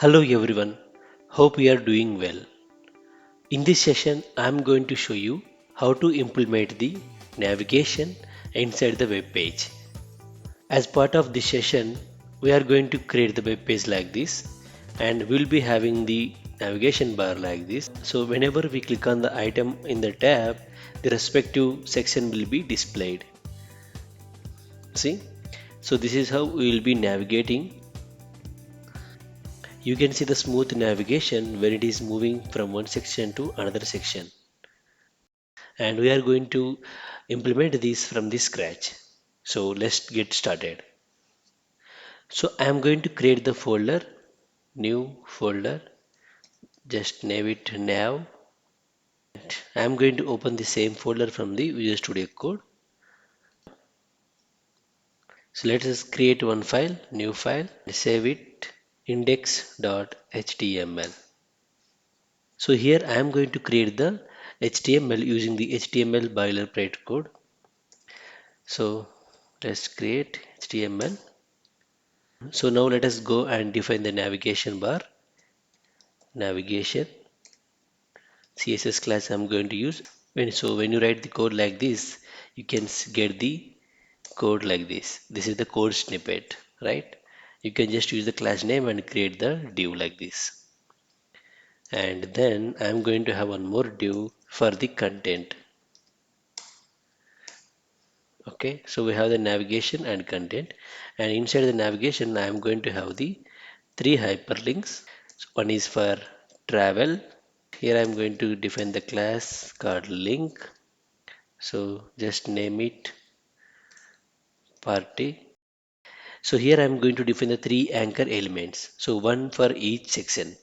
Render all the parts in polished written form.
Hello everyone, hope you are doing well. In this session, I am going to show you how to implement the navigation inside the web page. As part of this session, we are going to create the web page like this and we'll be having the navigation bar like this. So whenever we click on the item in the tab, the respective section will be displayed. See? So this is how we will be navigating. You can see the smooth navigation when it is moving from one section to another section. And we are going to implement this from the scratch. So let's get started. So I am going to create the folder, new folder, just name it nav. I am going to open the same folder from the Visual Studio Code. So let us create one file, new file, save it index.html. So here I am going to create the HTML using the HTML boilerplate code. So let's create HTML. So now let us go and define the navigation bar. Navigation CSS class I'm going to use. When you write the code like this, you can get the code like this. This is the code snippet, right? You can just use the class name and create the div like this. And then I'm going to have one more div for the content. Okay, so we have the navigation and content, and inside the navigation I'm going to have the three hyperlinks. So one is for travel. Here I'm going to define the class called link. So just name it party. So here I'm going to define the three anchor elements. So one for each section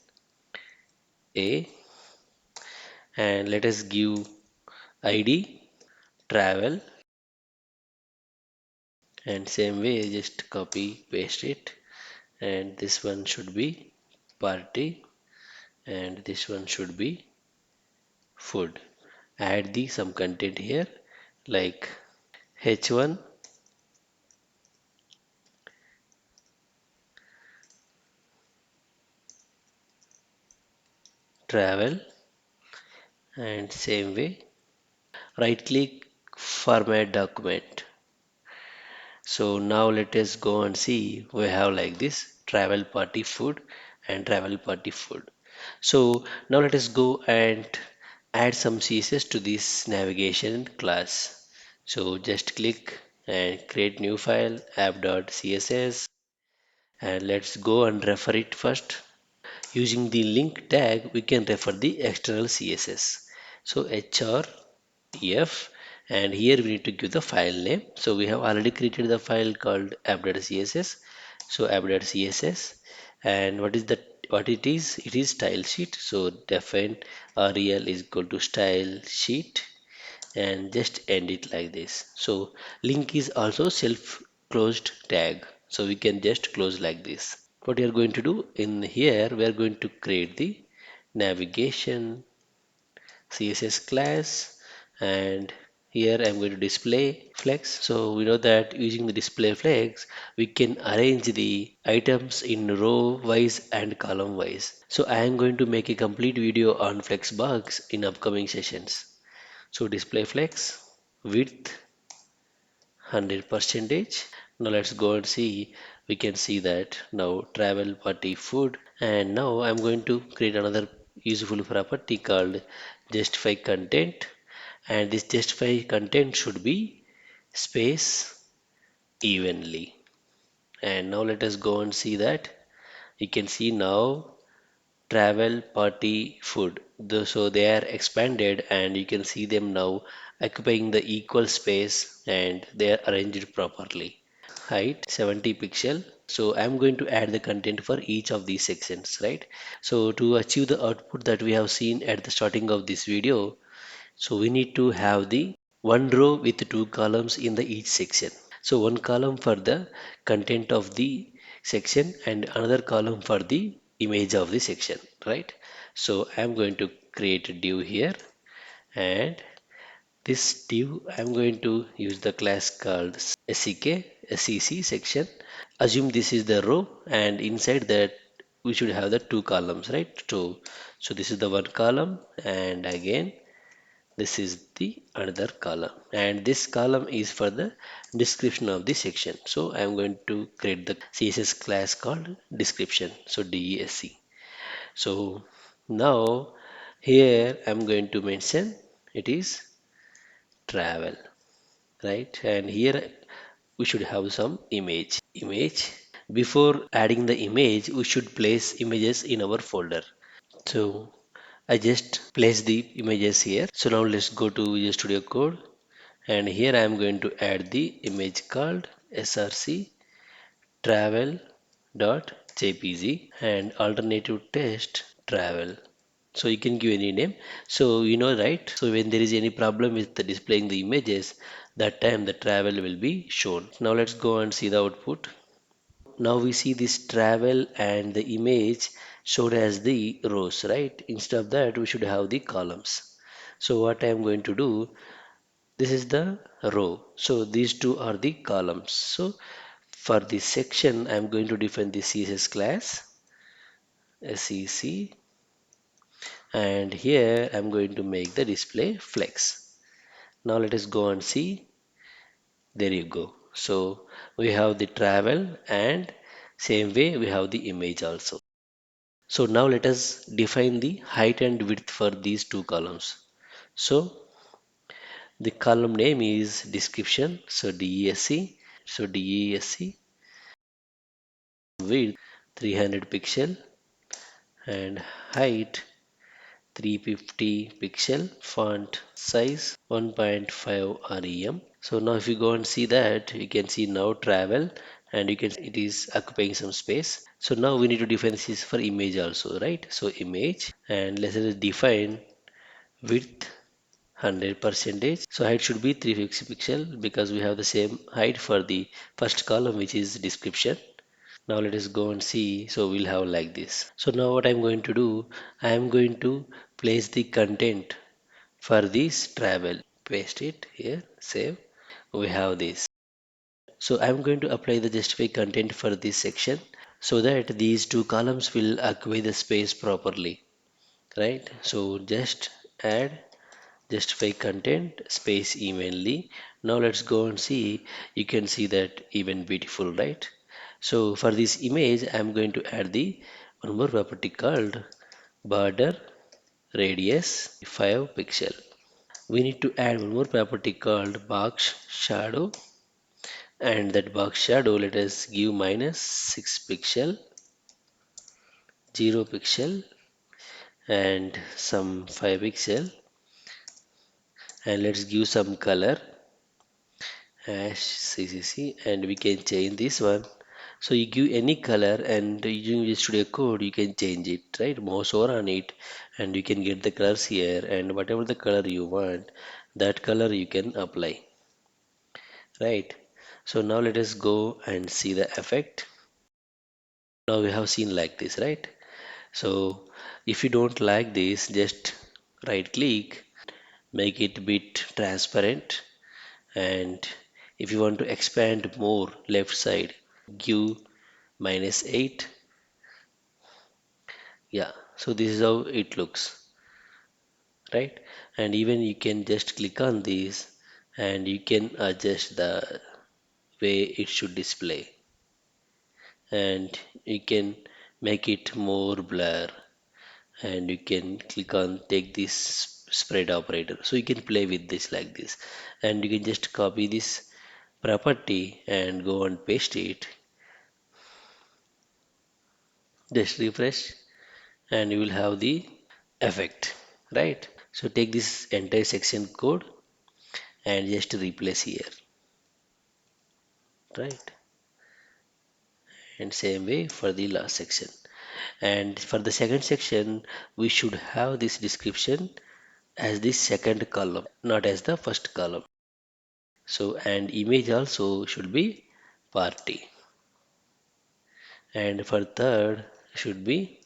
A, and let us give ID travel, and same way just copy paste it, and this one should be party and this one should be food. Add the some content here like H1 travel, and same way right click format document. So now let us go and see. We have like this travel party food and travel party food. So now let us go and add some CSS to this navigation class. So just click and create new file app.css, and let's go and refer it first. Using the link tag, we can refer the external CSS. So href, and here we need to give the file name. So we have already created the file called app.css. So app.css, and what it is? It is style sheet. So define rel is equal to style sheet, and just end it like this. So link is also self closed tag. So we can just close like this. What we are going to do in here, we are going to create the navigation CSS class, and here I'm going to display flex. So we know that using the display flex, we can arrange the items in row wise and column wise. So I am going to make a complete video on flex bugs in upcoming sessions. So display flex width 100%. Now let's go and see. We can see that now travel party food, and now I'm going to create another useful property called justify content, and this justify content should be space evenly. And now let us go and see that. You can see now travel party food. So they are expanded and you can see them now occupying the equal space and they are arranged properly. Height 70 pixel. So I'm going to add the content for each of these sections, right? So to achieve the output that we have seen at the starting of this video, so we need to have the one row with two columns in the each section. So one column for the content of the section and another column for the image of the section, right? So I'm going to create a div here, and this div I'm going to use the class called sec section. Assume this is the row, and inside that we should have the two columns, right? So this is the one column, and again this is the another column, and this column is for the description of the section. So I am going to create the CSS class called description, so DESC. So now here I'm going to mention it is travel, right? And here we should have some image. Before adding the image, we should place images in our folder. So I just place the images here. So now let's go to Visual Studio Code, and here I am going to add the image called src travel.jpg and alternative text travel. So you can give any name. So you know, right? So when there is any problem with the displaying the images, that time the travel will be shown. Now let's go and see the output. Now we see this travel and the image showed as the rows, right? Instead of that, we should have the columns. So what I am going to do, this is the row. So these two are the columns. So for this section, I am going to define the CSS class, SEC, and here I'm going to make the display flex. Now let us go and see. There you go. So we have the travel, and same way we have the image also. So now let us define the height and width for these two columns. So the column name is description, so DESC. So DESC, width 300 pixel, and height 350 pixel, font size 1.5 rem. So now if you go and see that, you can see now travel, and you can see it is occupying some space. So now we need to define this for image also, right? So image, and let's just define width 100 percentage. So height should be 350 pixel because we have the same height for the first column, which is description. Now let us go and see. So we'll have like this. So now what I'm going to do, I am going to place the content for this travel. Paste it here, save. We have this. So I'm going to apply the justify content for this section so that these two columns will occupy the space properly, right? So just add justify content space evenly. Now let's go and see. You can see that even beautiful, right? So for this image, I'm going to add the one more property called border radius 5 pixel. We need to add one more property called box shadow, and that box shadow, let us give minus 6 pixel, 0 pixel, and some 5 pixel, and let's give some color hash ccc, and we can change this one. So you give any color, and using the studio code you can change it, right? Mouse over on it, and you can get the colors here, and whatever the color you want, that color you can apply, right? So now let us go and see the effect. Now we have seen like this, right? So if you don't like this, just right click, make it a bit transparent, and if you want to expand more left side, give -8. Yeah, so this is how it looks, right? And even you can just click on this, and you can adjust the way it should display, and you can make it more blur, and you can click on take this spread operator, so you can play with this like this, and you can just copy this property and go and paste it. Just refresh, and you will have the effect, right? So take this entire section code and just replace here, right? And same way for the last section. And for the second section, we should have this description as the second column, not as the first column. So, and image also should be party, and for third should be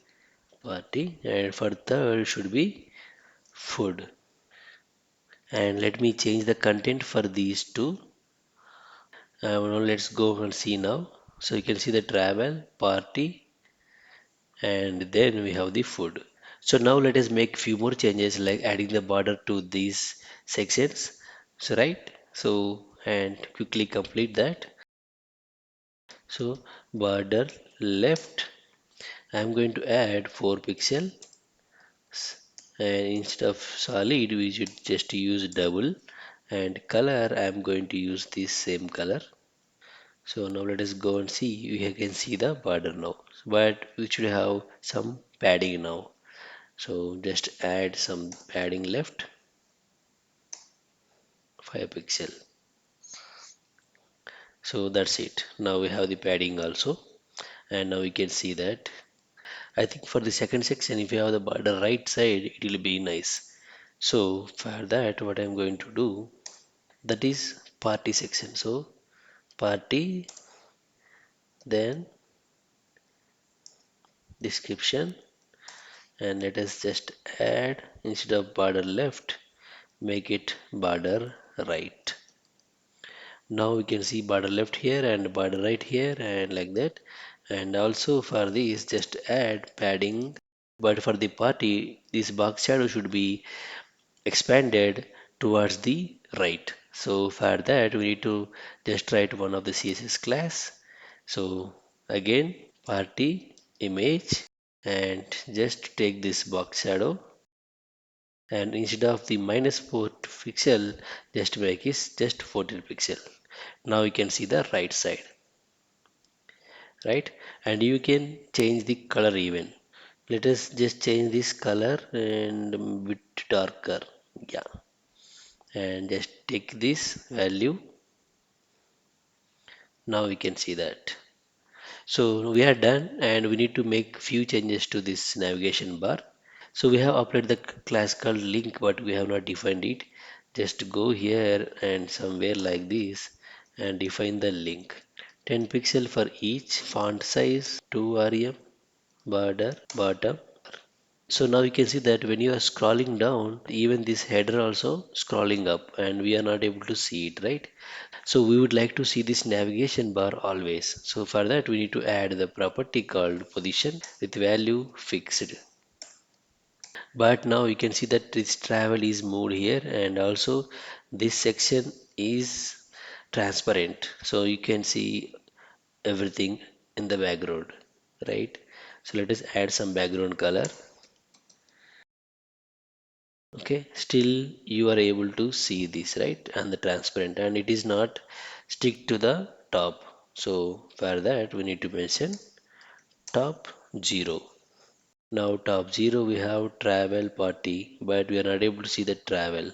party, and for third should be food. And let me change the content for these two. Now let's go and see now. So you can see the travel, party, and then we have the food. So now let us make few more changes like adding the border to these sections. So right, so and quickly complete that. So border left, I'm going to add 4 pixels, and instead of solid we should just use double, and color I'm going to use this same color. So now let us go and see. We can see the border now, but we should have some padding now. So just add some padding left, 5 pixel. So that's it. Now we have the padding also, and now we can see that. I think for the second section, if you have the border right side, it will be nice. So for that, what I'm going to do, that is party section. So party, then description, and let us just add, instead of border left, make it border right. Now we can see border left here and border right here and like that. And also for this, just add padding. But for the party, this box shadow should be expanded towards the right. So for that, we need to just write one of the CSS class. So again, party image, and just take this box shadow, and instead of the -4 pixel, just make it just 14 pixel. Now you can see the right side, right? And you can change the color even. Let us just change this color and bit darker. Yeah, and just take this value. Now we can see that. So we are done, and we need to make few changes to this navigation bar. So we have uploaded the class called link, but we have not defined it. Just go here and somewhere like this and define the link. 10 pixel for each, font size 2 rem, border bottom. So now you can see that when you are scrolling down, even this header also scrolling up, and we are not able to see it, right? So we would like to see this navigation bar always. So for that we need to add the property called position with value fixed. But now you can see that this travel is moved here, and also this section is transparent, so you can see everything in the background, right? So let us add some background color. Okay, still you are able to see this, right? And the transparent, and it is not stick to the top. So for that we need to mention top 0. Now top 0 we have travel party, but we are not able to see the travel.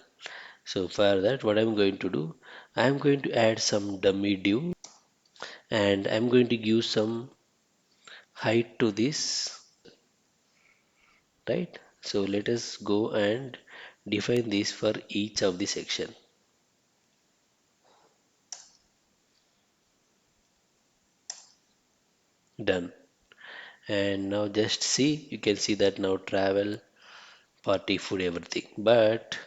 So for that, what I'm going to do, I'm going to add some dummy div, and I'm going to give some height to this, right? So let us go and define this for each of the section. Done. And now just see, you can see that now travel, party, food, everything. But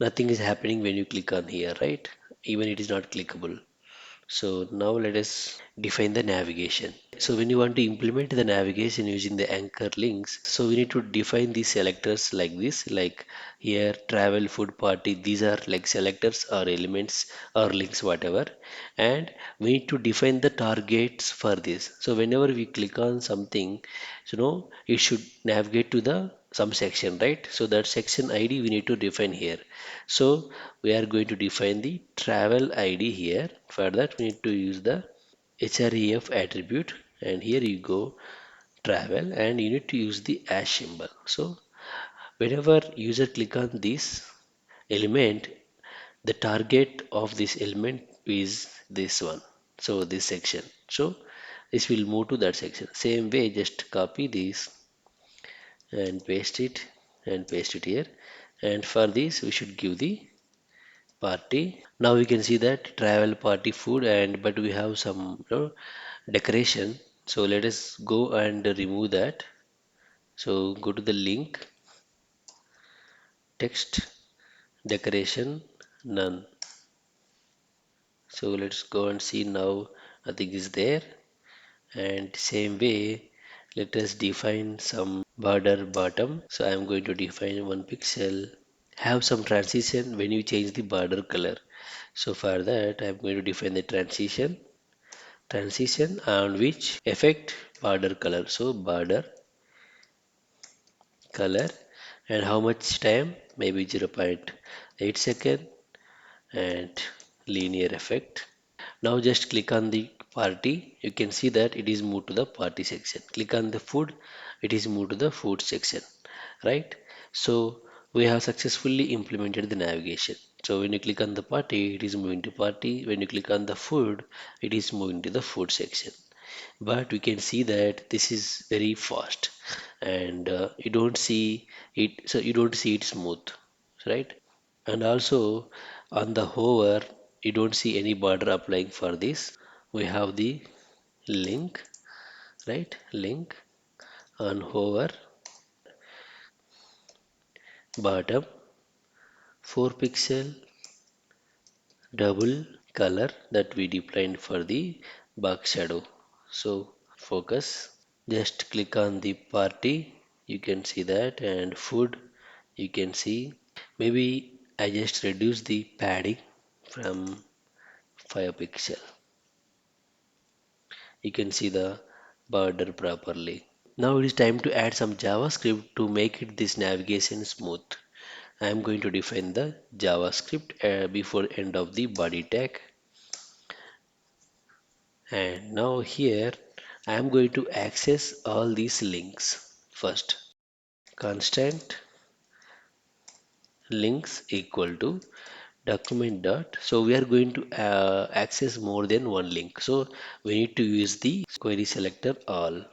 nothing is happening when you click on here, right? Even it is not clickable. So now let us define the navigation. So when you want to implement the navigation using the anchor links, so we need to define these selectors like this, like here travel, food, party, these are like selectors or elements or links, whatever. And we need to define the targets for this. So whenever we click on something, it should navigate to the some section, right? So that section ID we need to define here. So we are going to define the travel ID here. For that we need to use the href attribute, and here you go travel, and you need to use the hash symbol. So whenever user click on this element, the target of this element is this one, so this section. So this will move to that section. Same way, just copy this and paste it here, and for this we should give the party. Now we can see that travel, party, food, and but we have some decoration. So let us go and remove that. So go to the link, text, decoration, none. So let's go and see now, nothing is there. And same way, Let us define some border bottom. So I am going to define 1 pixel. Have some transition when you change the border color. So for that I am going to define the transition on which affect border color. So border color, and how much time? Maybe 0.8 second, and linear effect. Now just click on the party. You can see that it is moved to the party section. Click on the food. It is moved to the food section, right? So we have successfully implemented the navigation. So when you click on the party, it is moving to party. When you click on the food, it is moving to the food section. But we can see that this is very fast, and you don't see it. So you don't see it smooth, right? And also on the hover, you don't see any border applying for this. We have the link, right? Link on hover, bottom, 4 pixel, double color that we defined for the box shadow. So focus. Just click on the party. You can see that, and food. You can see. Maybe I just reduce the padding from 5 pixel. You can see the border properly. Now it is time to add some JavaScript to make it this navigation smooth. I am going to define the JavaScript before end of the body tag, and now here I am going to access all these links first. Constant links equal to document dot. So we are going to access more than one link. So we need to use the query selector all.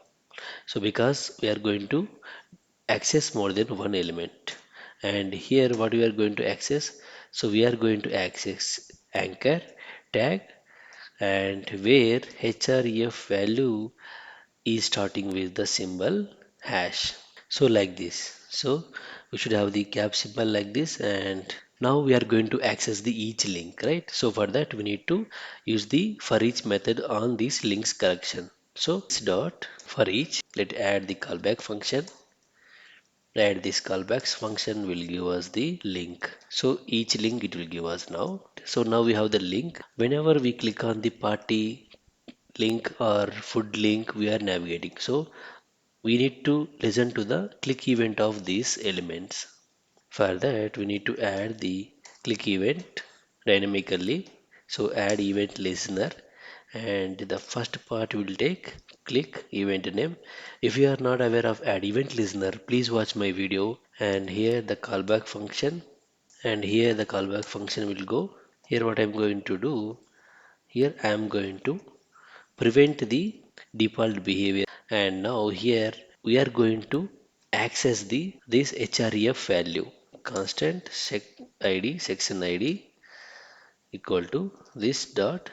So because we are going to access more than one element, and here what we are going to access, so we are going to access anchor tag, and where href value is starting with the symbol hash. So like this, so we should have the cap symbol like this, and now we are going to access the each link, right? So for that we need to use the for each method on this links collection. So this dot for each, let add the callback function. Add this callbacks function will give us the link. So each link it will give us now. So now we have the link. Whenever we click on the party link or food link, we are navigating. So we need to listen to the click event of these elements. For that, we need to add the click event dynamically. So add event listener, and the first part will take click event name. If you are not aware of add event listener, please watch my video, and here the callback function, and here the callback function will go. Here what I'm going to do, here I am going to prevent the default behavior, and now here we are going to access the this href value. Constant id section id equal to this dot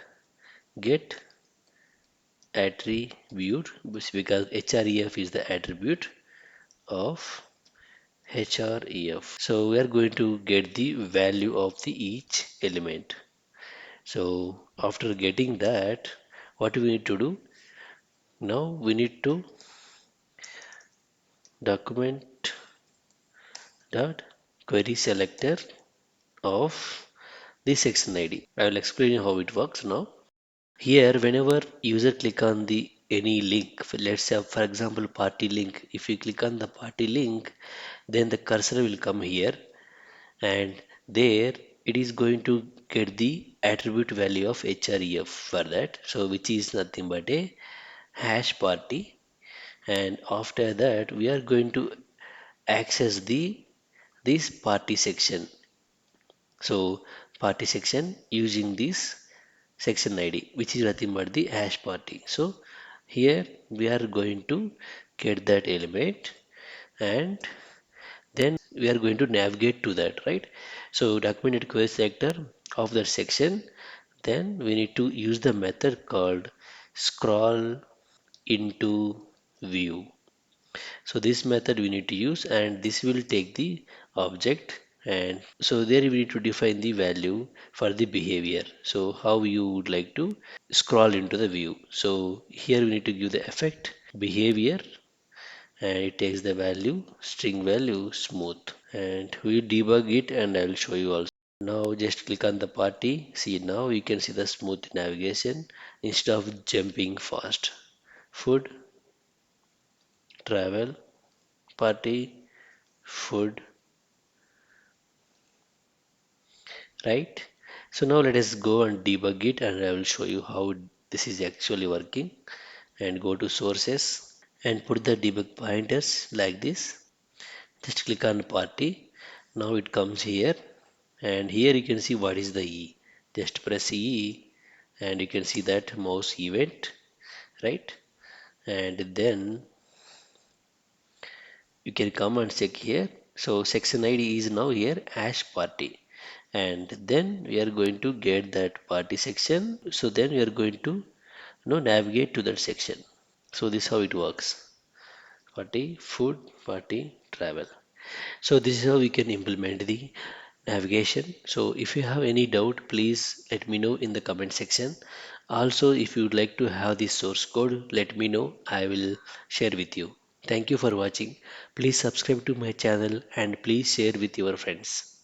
get attribute, because href is the attribute of href. So we are going to get the value of the each element. So after getting that, what we need to do now, we need to document dot query selector of the section id. I will explain you how it works now. Here whenever user click on the any link, let's say for example party link, if you click on the party link, then the cursor will come here, and there it is going to get the attribute value of href for that, so which is nothing but a hash party. And after that we are going to access the this party section. So party section using this section id, which is nothing but the hash party. So here we are going to get that element, and then we are going to navigate to that, right? So documented query selector of that section, then we need to use the method called scroll into view. So this method we need to use, and this will take the object, and so there we need to define the value for the behavior. So how you would like to scroll into the view. So here we need to give the effect behavior, and it takes the value string value smooth, and we debug it and I will show you also. Now just click on the party. See, now you can see the smooth navigation instead of jumping fast. Food, travel, party, food, right? So now let us go and debug it and I will show you how this is actually working. And go to sources and put the debug pointers like this. Just click on party. Now it comes here, and here you can see what is the E. Just press E and you can see that mouse event, right? And then you can come and check here. So section ID is now here as party, and then we are going to get that party section. So then we are going to navigate to that section. So this is how it works: party, food, party, travel. So this is how we can implement the navigation. So if you have any doubt, please let me know in the comment section. Also, if you would like to have the source code, let me know. I will share with you. Thank you for watching. Please subscribe to my channel and please share with your friends.